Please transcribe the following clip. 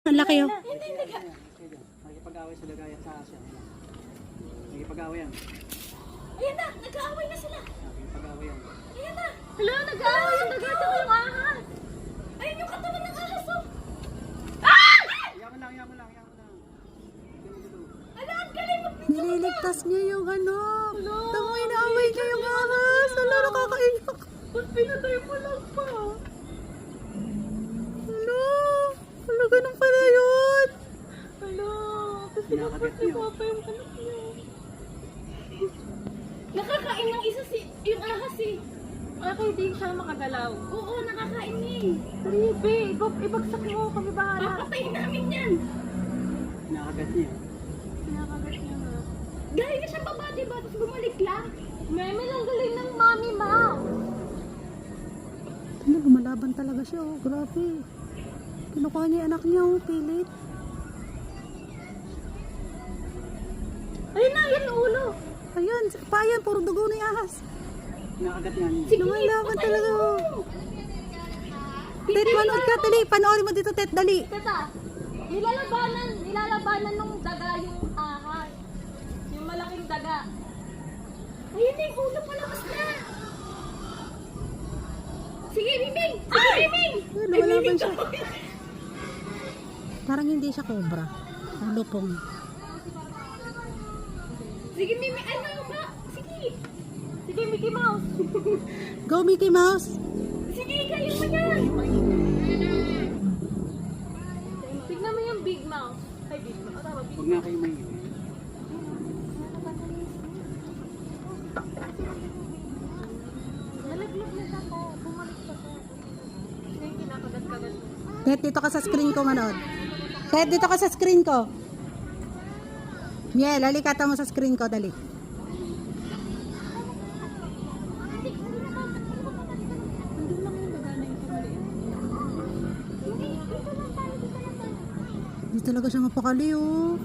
Ang laki oh. Hindi, nakikipag-away sa lagayan sa Asya. Nakikipag-away yan. Ayan na, nag-aaway na sila. Nakikipag-away yan. Ayan na. Hala, nag-aaway yung dagat ako yung ahas. Ayun yung katawan ng ahas, oh. Yaman lang, yaman lang, yaman lang. Ala, ang galing mo. Nililigtas niya yung ano. Tamo, inaaway niya yung ahas. Hala, nakakaiyak. Ba't pinatay mo lang pa? Hala, hala, ganun pala yun. Ala, kasi Kinakagat niyo. papa yung anak niya. Nakakain ng isa yung ahas eh. Bakit hindi siya makagalaw? Oo, nakakain niya eh. Ribe, ibagsak mo. Kami bahala. Papatayin namin yan. Kinakagat niya. Pinakagat niya nga. Galing na siya baba, diba? Tapos bumalik lang. Meme lang galing ng mami, ma. Ano, lumalaban talaga siya, oh. Grabe. Kinukuha niya yung anak niya, oh. Pilit. Ayun na, yan yung ulo. Ayun, payan, puro dugo na yung ahas. Kinakagat nga niya. Sige, Lumalaban patayin talaga, mo. oh. Tet, manood ka, dali. Panoorin mo dito, Tet, dali. Tata, nilalabanan nung daga yung ahas. Yung malaking daga. Ayun na yung ulo palabas na. Sige, Biming! Sige, Biming! Ayun, lumalaban siya. Parang hindi siya cobra. Ang lupong. Sige, Biming! Ano ba? Sige! Sige, Mickey Mouse! Go, Mickey Mouse. Sige, kayo mo yan! Tignan mo yung Big Mouse. Ay, Big Mouse. Tama, Big Huwag nga kayo may Nalaglag na siya ko. Bumalik pa siya. Hindi kinakagat-kagat. Tet, dito ka sa screen ko manood. Tet, dito ka sa screen ko. Miel, halikata mo sa screen ko, dali. Hindi talaga siya mapakali, oh.